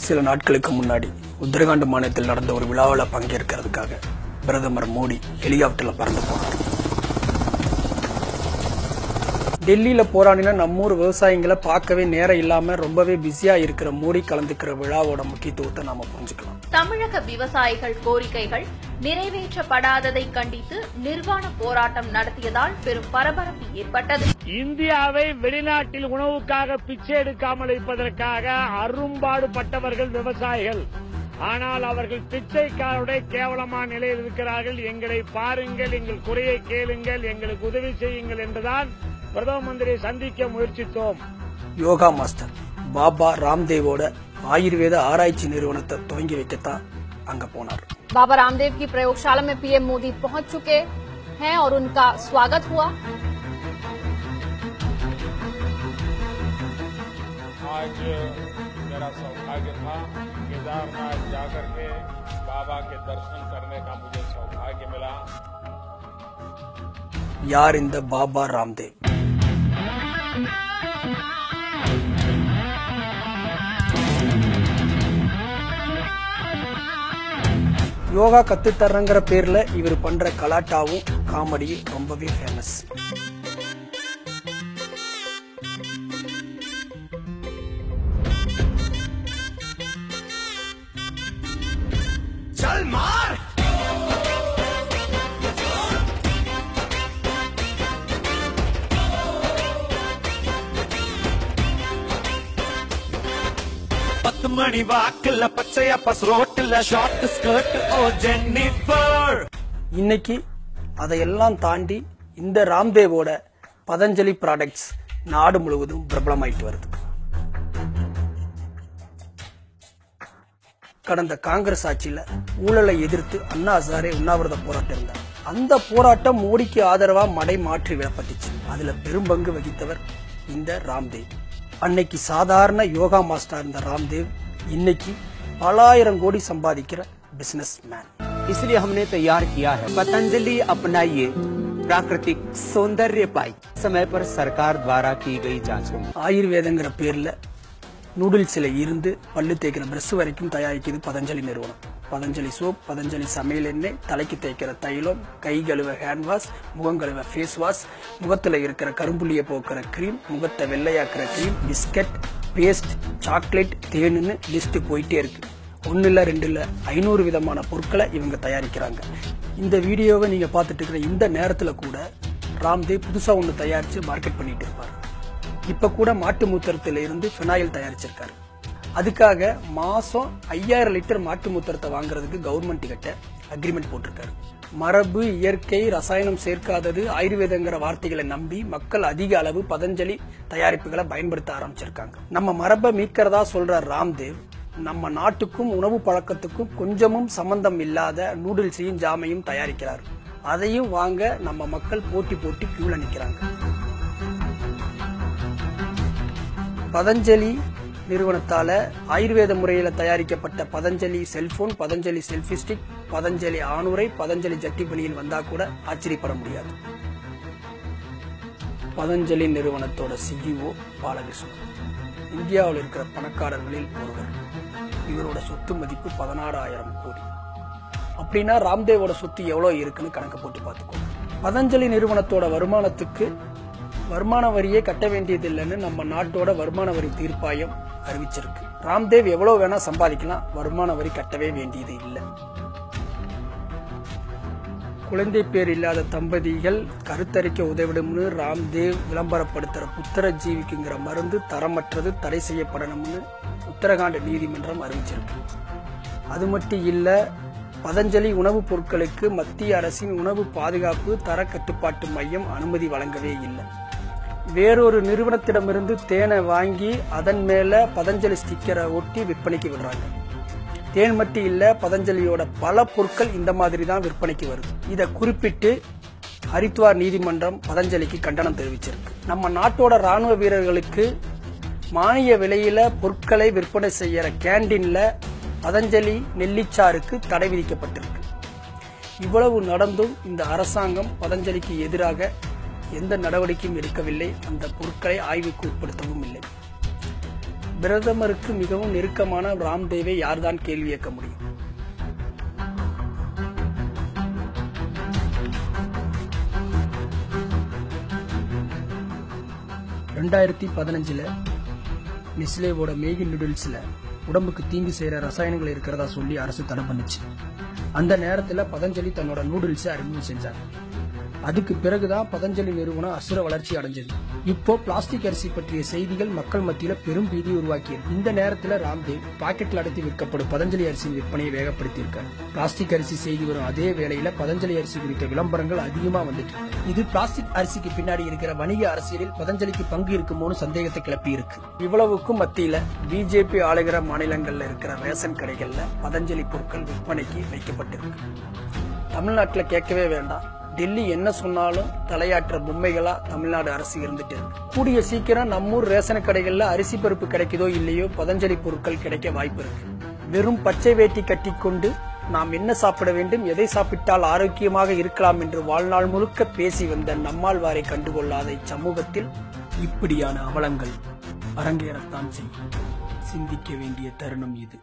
சில நாட்களுக்கு முன்னாடி உத்தரகாண்ட் மாநிலத்தில் நடந்த ஒரு விழாவில் பங்கேற்கிறதுக்காக பிரதமர் மோடி ஹெலிகாப்டர்ல பறந்து போனார். டெல்லியில போராடின நம்மூர் விவசாயிகளை பார்க்கவே நேரம் இல்லாம ரொம்பவே பிஸியா இருக்கிற மோடி கலந்துக்கிற விழாவோட முக்கியத்துவத்தை நாம புரிஞ்சுக்கலாம். தமிழக விவசாயிகள் கோரிக்கைகள் நிறைவேற்றப்படாததை கண்டித்து நிர்வாண போராட்டம் நடத்தியதால் பெரும் பரபரப்பு ஏற்பட்டது. இந்தியாவை வெளிநாட்டில் உணவுக்காக பிச்சை எடுக்காமல் இருப்பதற்காக அரும்பாடுபட்டவர்கள் விவசாயிகள். ஆனால் அவர்கள் பிச்சைக்காரருடைய கேவலமான நிலையில் இருக்கிறார்கள். எங்களை பாருங்கள், எங்கள் குறையை கேளுங்கள், எங்களுக்கு உதவி செய்யுங்கள் என்றுதான் பிரதம மந்திரியை சந்திக்க முயற்சித்தோம். யோகா மாஸ்டர் பாபா ராம்தேவோட ஆயுர்வேத ஆராய்ச்சி நிறுவனத்தை துவங்கி வைக்கத்தான் அங்க போனார். बाबा रामदेव की प्रयोगशाला में पीएम मोदी पहुंच चुके हैं और उनका स्वागत हुआ. आज मेरा सौभाग्य था केदारनाथ जाकर के बाबा के दर्शन करने का मुझे सौभाग्य मिला. यार இந்த பாபா ராம்தேவ்? யோகா கத்துத்தர்றங்கிற பேர்ல இவர் பண்ற கலாட்டாவும் காமெடியும் ரொம்பவே ஃபேமஸ். மணி வாக்குல பச்சையா பஸ் ரோட்டுல ஷார்ட் ஸ்கர்ட் ஓ ஜென்னிஃபர். இன்னைக்கு அதையெல்லாம் தாண்டி இந்த ராம்தேவோட பதஞ்சலி ப்ராடக்ட்ஸ் நாடு முழுவதும் பிரபலமாயிட்டு வருது. கடந்த காங்கிரஸ் ஆட்சியில ஊழலை எதிர்த்து அண்ணா ஹசாரே உண்ணாவிரத போராட்டம் இருந்தார். அந்த போராட்டம் மோடிக்கு ஆதரவா மடை மாற்றி விடப்பட்டுச்சு. அதுல பெரும்பங்கு வகித்தவர் இந்த ராம்தேவ். அன்னைக்கு சாதாரண யோகா மாஸ்டர் இருந்த ராம்தேவ் இன்னைக்கு பலாயிரம் கோடி சம்பாதிக்கிற பிசினஸ் மேன். इसलिए हमने तैयार किया है पतंजलि अपनाइए प्राकृतिक सौंदर्य पाई. समय पर सरकार द्वारा की गई जांचों ஆயுர்வேதங்கிற பேர்ல நூடுல்ஸ்ல இருந்து பல்லு தேய்க்கிற பிரஷ் வரைக்கும் தயாரிக்குது பதஞ்சலி நிறுவனம். பதஞ்சலி சோப், பதஞ்சலி சமையல் எண்ணெய், தலைக்கு தேய்க்கிற தைலம், கை கழுவ ஹேண்ட் வாஷ், முகம் கழுவ ஃபேஸ் வாஷ், முகத்துல இருக்கிற கரும்புள்ளிய போக்குற கிரீம், முகத்தை வெள்ளையாக்குற கிரீம், பிஸ்கட், பேஸ்ட், சாக்லேட், தேனுன்னு லிஸ்ட் போயிட்டே இருக்கு. 1 இல்ல 2 இல்ல 500 விதமான பொருட்களை இவங்க தயாரிக்கிறாங்க. இந்த வீடியோவை நீங்க பார்த்துட்டு இருக்கிற இந்த நேரத்துல கூட ராம்தேவ் புதுசா ஒண்ணு தயாரிச்சு மார்க்கெட் பண்ணிட்டு இருப்பாரு. இப்ப கூட மாட்டு மூத்திரத்தில இருந்து பினாயில் தயாரிச்சிருக்காரு. அதுக்காக மாசம் 5000 லிட்டர் மாட்டு மூத்திரத்தை வாங்குறதுக்கு கவர்மெண்ட் கிட்ட அக்ரிமெண்ட் போட்டிருக்காரு. மரபு, இயற்கை, ரசாயனம் சேர்க்காதது, ஆயுர்வேதங்கிற வார்த்தைகளை நம்பி மக்கள் அதிக அளவு பதஞ்சலி தயாரிப்புகளை பயன்படுத்த ஆரம்பிச்சிருக்காங்க. நம்ம மரபை மீட்கிறதா சொல்ற ராம்தேவ் நம்ம நாட்டுக்கும் உணவு பழக்கத்துக்கும் கொஞ்சமும் சம்பந்தம் இல்லாத நூடுல்ஸையும் ஜாமையும் தயாரிக்கிறார். அதையும் வாங்க நம்ம மக்கள் போட்டி போட்டி கியூல நிக்கிறாங்க. பதஞ்சலி நிறுவனத்தால ஆயுர்வேத முறையில தயாரிக்கப்பட்ட Patanjali cellphone, Patanjali selfie stick, Patanjali ஆணுரை, பதஞ்சலி ஜட்டி பணியில் வந்தா கூட ஆச்சரியப்பட முடியாது. பதஞ்சலி நிறுவனத்தோட சிஇஓ பாலகிருஷ்ணன் இந்தியாவில் இருக்கிற பணக்காரர்களில் ஒருவர். இவரோட சொத்து மதிப்பு 16,000 கோடி. அப்படின்னா ராம்தேவோட சொத்து எவ்வளவு இருக்குன்னு கணக்கு போட்டு பார்த்துக்கோங்க. பதஞ்சலி நிறுவனத்தோட வருமானத்துக்கு வருமான வரியே கட்ட வேண்டியது இல்லைன்னு நம்ம நாட்டோட வருமான வரி தீர்ப்பாயம் அறிவிச்சிருக்கு. ராம்தேவ் எவ்வளவு வேணா சம்பாதிக்கலாம், வருமான வரி கட்டவே வேண்டியது இல்லை. குழந்தை பேர் இல்லாத தம்பதிகள் கருத்தரிக்க உதவிடும்னு ராம்தேவ் விளம்பரப்படுத்துற புத்திரஜீவிக்குங்கிற மருந்து தரமற்றது, தடை செய்யப்படணும்னு உத்தரகாண்ட் நீதிமன்றம் அறிவிச்சிருக்கு. அது மட்டும் இல்ல, பதஞ்சலி உணவுப் பொருட்களுக்கு மத்திய அரசின் உணவு பாதுகாப்பு தர கட்டுப்பாட்டு மையம் அனுமதி வழங்கவே இல்லை. வேறொரு நிறுவனத்திடமிருந்து தேனை வாங்கி அதன் மேல பதஞ்சலி ஸ்டிக்கரை ஒட்டி விற்பனைக்கு விடுறாங்க. தேன் மட்டும் இல்ல, பதஞ்சலியோட பல பொருட்கள் இந்த மாதிரி தான் விற்பனைக்கு வருது. இதை குறிப்பிட்டு ஹரித்வார் நீதிமன்றம் பதஞ்சலிக்கு கண்டனம் தெரிவிச்சிருக்கு. நம்ம நாட்டோட ராணுவ வீரர்களுக்கு மானிய விலையில பொருட்களை விற்பனை செய்யற கேண்டீன்ல பதஞ்சலி நெல்லிச்சாருக்கு தடை விதிக்கப்பட்டிருக்கு. இவ்வளவு நடந்தும் இந்த அரசாங்கம் பதஞ்சலிக்கு எதிராக எந்த நடவடிக்கையும் எடுக்கவில்லை. அந்த பொருட்களை ஆய்வுக்கு உட்படுத்தவும் இல்லை. பிரதமருக்கு மிகவும் நெருக்கமான ராம்தேவை யார்தான் கேள்வி கேட்க முடியும்? (2015) நெஸ்லேவோட மேகி நூடுல்ஸ்ல உடம்புக்கு தீங்கு செய்யற ரசாயனங்கள் இருக்கிறதா சொல்லி அரசு தடை பண்ணுச்சு. அந்த நேரத்துல பதஞ்சலி தன்னோட நூடுல்ஸை அறிமுகம் செஞ்சாங்க. அதுக்கு பிறகுதான் பதஞ்சலி நிறுவனம் அசுர வளர்ச்சி அடைஞ்சது. இப்போ பிளாஸ்டிக் அரிசி பற்றிய செய்திகள் மக்கள் மத்தியில பெரும் பீதி உருவாக்கியது. இந்த நேரத்துல ராம்தேவ் பாக்கெட்ல அடைத்து விற்கப்படும் பதஞ்சலி அரிசியின் விற்பனையை வேகப்படுத்தியிருக்காரு. பிளாஸ்டிக் அரிசி செய்தி வரும் அதே வேளையில பதஞ்சலி அரிசி குறித்த விளம்பரங்கள் அதிகமா வந்துட்டு இது பிளாஸ்டிக் அரிசிக்கு பின்னாடி இருக்கிற வணிக அரசியலில் பதஞ்சலிக்கு பங்கு இருக்குமோன்னு சந்தேகத்தை கிளப்பி இருக்கு. இவ்வளவுக்கும் மத்தியில பிஜேபி ஆளுகிற மாநிலங்கள்ல இருக்கிற ரேஷன் கடைகள்ல பதஞ்சலி பொருட்கள் விற்பனைக்கு வைக்கப்பட்டிருக்கு. தமிழ்நாட்டுல கேட்கவே வேண்டாம். டெல்லி என்ன சொன்னாலும் தலையாற்ற பொம்மைகளா தமிழ்நாடு அரசு இருந்துட்டு இருக்கு. கூடிய சீக்கிரம் நம்மூர் ரேஷன் கடைகள்ல அரிசி பருப்பு கிடைக்குதோ இல்லையோ பதஞ்சலி பொருட்கள் கிடைக்க வாய்ப்பு இருக்கு. வெறும் பச்சை வேட்டி கட்டிக்கொண்டு நாம் என்ன சாப்பிட வேண்டும், எதை சாப்பிட்டால் ஆரோக்கியமாக இருக்கலாம் என்று வாழ்நாள் முழுக்க பேசி வந்த நம்மாழ்வாரை கண்டுகொள்ளாத இச்சமூகத்தில் இப்படியான அவலங்கள் அரங்கேறத்தான் செய்யும். சிந்திக்க வேண்டிய தருணம் இது.